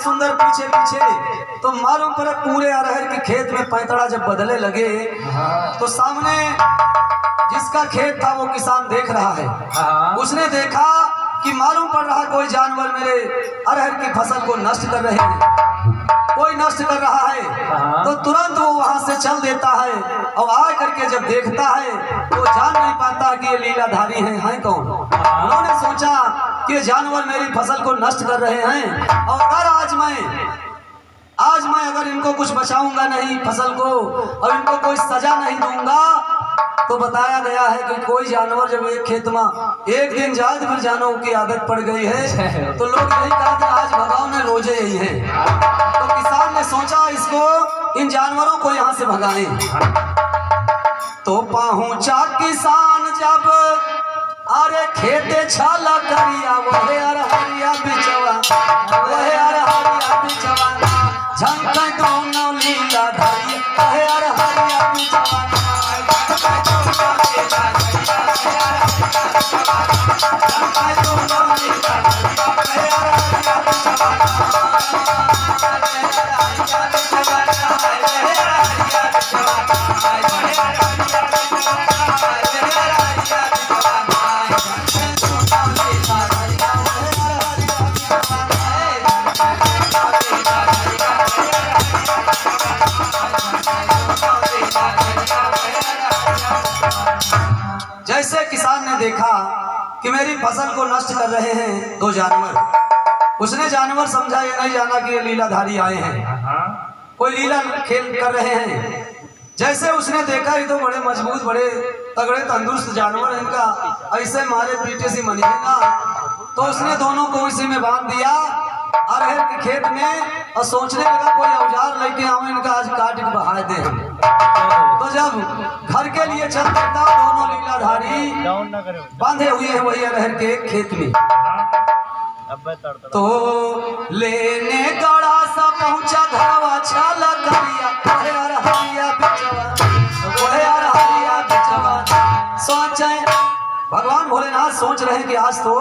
सुंदर पीछे पीछे। तो मालूम पड़े पूरे अरहर के खेत में पैंतड़ा जब बदले लगे तो सामने जिसका खेत था वो किसान देख रहा है। उसने देखा कि मालूम पड़ रहा कोई जानवर मेरे अरहर की फसल को नष्ट कर रहे हैं, कोई नष्ट कर रहा है। तो तुरंत वो वहां से चल देता है और आ करके जब देखता है तो जान नहीं पाता कि ये लीलाधारी हैं कौन। उन्होंने सोचा कि जानवर मेरी फसल को नष्ट कर रहे हैं और अगर आज मैं अगर इनको कुछ बचाऊंगा नहीं फसल को और इनको कोई सजा नहीं दूंगा तो बताया गया है कि कोई जानवर जब एक खेत में एक दिन जाए तो फिर जानवरों की आदत पड़ गई है। तो लोग यही कहा कि आज भगाओ ने रोजे यही हैं। तो किसान ने सोचा इसको इन जानवरों को यहाँ से भगाएं। तो पहुंचा किसान जब अरे खेते छाला करिया वहे अरहरिया बिचवा झंका दोनों लीलाधारी वहे अरहरिया बिचवा। जैसे किसान ने देखा कि मेरी फसल को नष्ट कर रहे हैं दो जानवर, उसने जानवर समझा ये नहीं जाना कि ये लीलाधारी आए हैं, कोई लीला खेल कर रहे हैं। जैसे उसने देखा ये तो बड़े मजबूत बड़े तगड़े तंदुरुस्त जानवर, इनका ऐसे मारे पीटे से मनिएगा। तो उसने दोनों को इसी में बांध दिया अरहर के खेत में और सोचने लगा कोई औजार लेके आऊं इनका आज काट के बहा दे। तो जब घर के लिए चल देता दोनों लीलाधारी बांधे हुए हैं वही अरहर के खेत में। तो लेने गड़ा सा पहुंचा घरवा छाला करिया सोचे भगवान भोलेनाथ सोच रहे हैं कि आज तो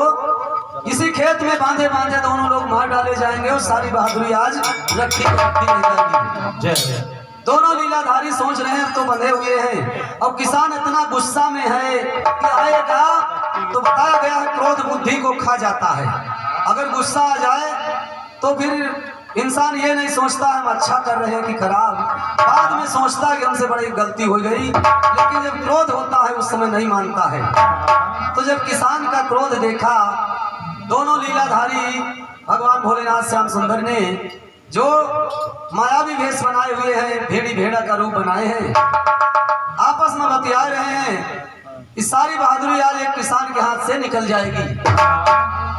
इसी खेत में बांधे बांधे दोनों लोग मार डाले जाएंगे और सारी बहादुरी आज रखी नहीं जाएगी। दोनों लीलाधारी सोच रहे हैं तो बंधे हुए हैं। अब किसान इतना गुस्सा में है कि आएगा तो बताया गया है क्रोध बुद्धि को खा जाता है। अगर गुस्सा आ जाए तो फिर इंसान ये नहीं सोचता हम अच्छा कर रहे हैं कि खराब, बाद में सोचता है कि हमसे बड़ी गलती हो गई। लेकिन जब क्रोध होता है उस समय नहीं मानता है। तो जब किसान का क्रोध देखा दोनों लीलाधारी भगवान भोलेनाथ श्याम सुंदर ने जो मायावी वेश बनाए हुए हैं, भेड़ी भेड़ा का रूप बनाए हैं, आपस में बतिया रहे हैं इस सारी बहादुरी आज एक किसान के हाथ से निकल जाएगी।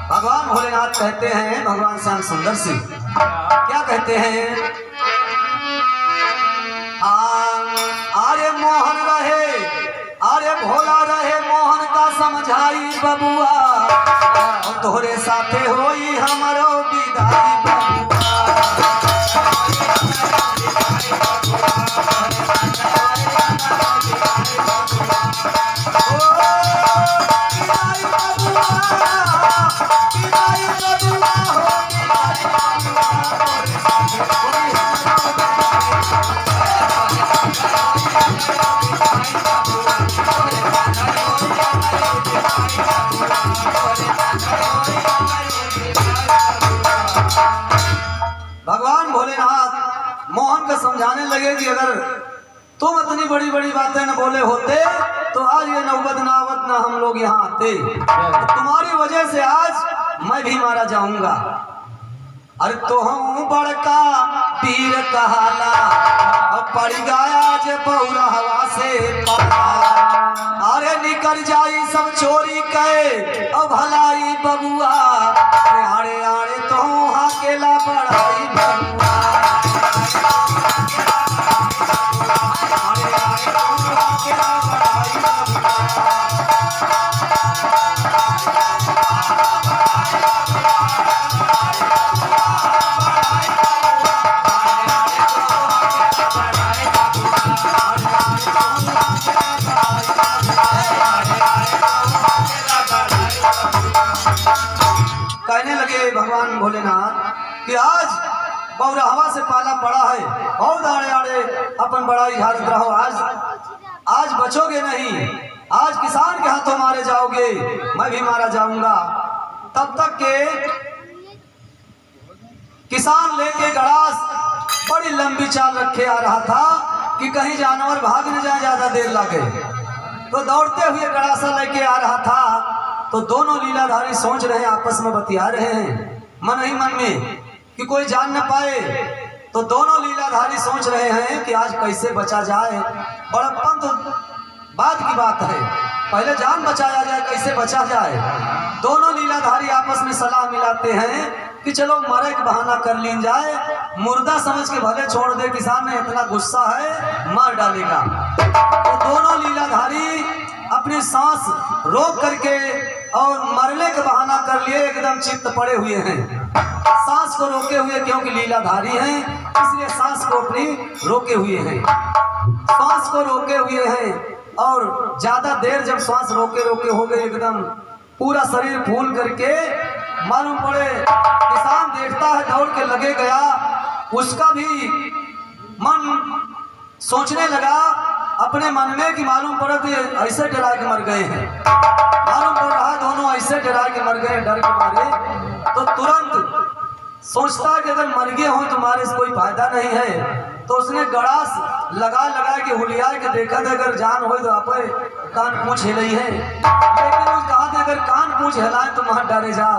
भगवान भोलेनाथ कहते हैं भगवान श्याम सुंदर से क्या कहते हैं, अरे मोहन रहे अरे भोला रहे मोहन का समझाई बबुआ और तोहरे साथे होई हमारो विदाई बबुआ। भगवान भोलेनाथ मोहन को समझाने लगे कि अगर तुम इतनी बड़ी बड़ी बातें न बोले होते तो आज ये नौबत ना आवत ना हम लोग यहाँ आते। तुम्हारी वजह से आज मैं भी मारा जाऊंगा। अरे तो हम बड़का पीर कहाला और पड़ गया जे पौरा हवा से पाला। अरे निकल जाई सब चोरी के और भलाई बबुआ आड़े आड़े तो अकेला पढ़ाई बबुआ। कहने लगे भगवान भोलेनाथ कि आज बौरा हवा से पाला पड़ा है, बहुत आड़े आड़े अपन बड़ाई हारत रहो, आज बचोगे नहीं, आज किसान के हाथों मारे जाओगे, मैं भी मारा जाऊंगा। तब तक के किसान लेके गड़ास बड़ी लंबी चाल रखे आ रहा था कि कहीं जानवर भाग न जाए, ज्यादा देर लगे। तो दौड़ते हुए गड़ासा लेके आ रहा था, तो दोनों लीलाधारी सोच रहे हैं, आपस में बतिया रहे हैं मन ही मन में कि कोई जान न पाए। तो दोनों लीलाधारी सोच रहे हैं कि आज कैसे बचा जाए। बड़प्पन तो बात की बात है, पहले जान बचाया जाए, कैसे बचा जाए। दोनों लीलाधारी आपस में सलाह मिलाते हैं कि चलो मरे का बहाना कर ली जाए, मुर्दा समझ के भले छोड़ दे, किसान ने इतना गुस्सा है मार डालेगा। तो दोनों लीलाधारी अपनी सांस रोक करके और मरने का बहाना कर लिए, एकदम चित्त पड़े हुए हैं। सांस को रोके हुए, क्योंकि लीलाधारी हैं इसलिए सांस को अपनी रोके हुए हैं, सांस को रोके हुए हैं। और ज्यादा देर जब सांस रोके रोके हो गए, एकदम पूरा शरीर फूल करके मालूम पड़े, किसान देखता है दौड़ के लगे गया, उसका भी मन सोचने लगा अपने मन में कि मालूम पड़ा कि ऐसे डरा के मर गए हैं, मालूम पड़ रहा दोनों ऐसे डरा के मर गए डर के मारे। तो तुरंत सोचता है कि अगर मर गए हो तुम्हारे से कोई फायदा नहीं है। तो उसने गड़ास लगा लगा के हुलिया के देखा था, अगर जान हो तो आप कान पूछ हिलाई है, लेकिन उस कहा था अगर कान पूछ हिलाए तो वहां डरे जा,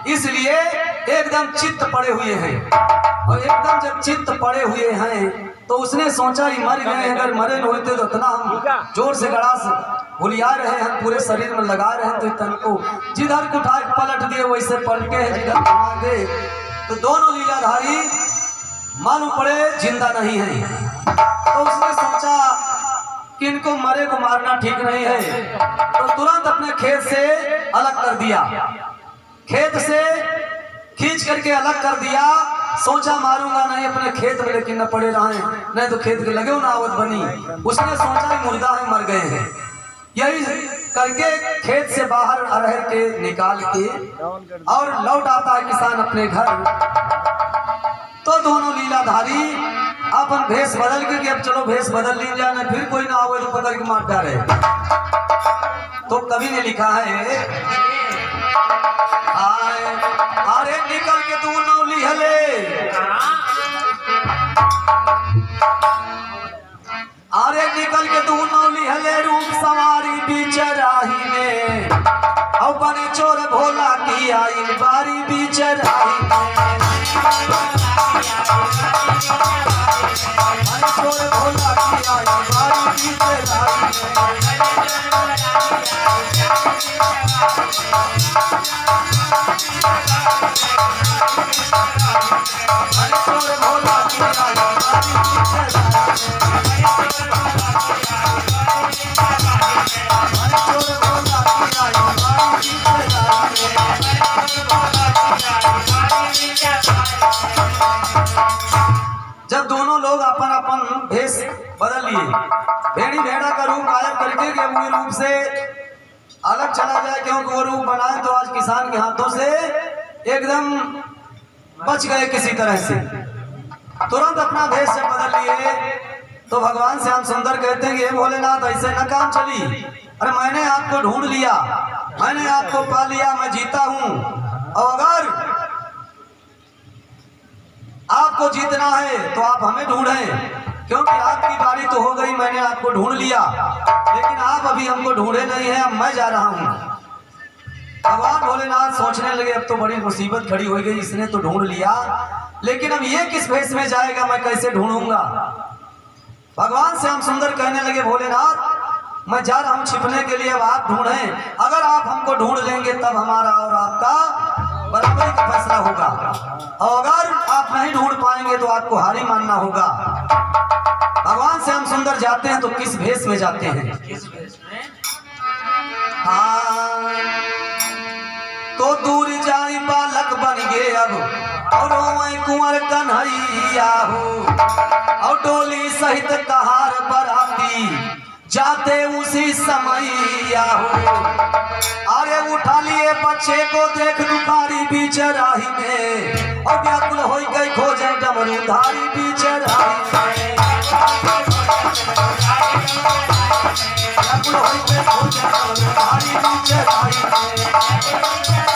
इसलिए एकदम चित्त पड़े हुए हैं। और एकदम जब चित्त पड़े हुए हैं तो उसने सोचा ही मर गए, अगर मरे न होते तो इतना हम जोर से गड़ास हुलिया रहे हैं, पूरे शरीर में लगा रहे हैं, तो तन को जिधर को उठा पलट दिए वैसे पलटे हैं, जिधर घुमा दे। तो दोनों लीलाधारी मालूम पड़े जिंदा नहीं है। तो उसने सोचा कि इनको मरे को मारना ठीक नहीं है, तो तुरंत अपने खेत से अलग कर दिया, खेत से खींच करके अलग कर दिया। सोचा मारूंगा नहीं अपने खेत में, लेकिन न पड़े रहे, नहीं तो खेत के लगे ना आवत बनी। उसने सोचा मुर्दा है मर गए हैं, यही करके खेत से बाहर अरहर के निकाल के और लौट आता है किसान अपने घर। तो दोनों लीलाधारी अपन भेष बदल के कि अब चलो भेष बदल ली जाए, फिर कोई ना आवे तो पकड़ के मार डाले। तो कवि ने लिखा है, अरे निकल के तू नौली हले, अरे निकल के तू नौली हले, रूप सवारी बीच राही में, और बने चोर भोला की आई बारी बीच राही में, चोर भोला की आई बारी बीच राही जब दोनों लोग अपन अपन भेष बदल लिए, भेड़ी भेड़ा का रूप गायब करके कि वो रूप से अलग चला जाए, क्योंकि वो रूप बनाए तो आज किसान के हाथों से एकदम बच गए किसी तरह से। तुरंत अपना भेष जब बदल लिए तो भगवान श्याम सुंदर कहते हैं कि हे भोलेनाथ ऐसे न काम चली, अरे मैंने आपको ढूंढ लिया, मैंने आपको पा लिया, मैं जीता हूं, और अगर आपको जीतना है तो आप हमें ढूंढें, क्योंकि आपकी बारी तो हो गई, मैंने आपको ढूंढ लिया, लेकिन आप अभी हमको ढूंढे नहीं है, अब मैं जा रहा हूं। भगवान भोलेनाथ सोचने लगे अब तो बड़ी मुसीबत खड़ी हो गई, इसने तो ढूंढ लिया, लेकिन अब ये किस भेष में जाएगा, मैं कैसे ढूंढूंगा। भगवान श्याम सुंदर कहने लगे भोलेनाथ मैं जा रहा हूं छिपने के लिए, अब आप ढूंढें, अगर आप हमको ढूंढ लेंगे तब हमारा और आपका बराबरी का फैसला होगा, और अगर आप नहीं ढूंढ पाएंगे तो आपको हारी मानना होगा। भगवान श्याम सुंदर जाते हैं तो किस भेष में जाते हैं, किस भेष में? हाँ, तो दूर जाई बालक बन गए अब, और कुंवर कन्हैया हो, और डोली सहित कहार बराती, जाते उसी समय हो, अरे उठा लिए बच्चे को देख दुखारी बीच राही में, और व्याकुल हो गई खोजे डमरूधारी बीच राही में, व्याकुल हो गई खोजे डमरूधारी बीच राही में।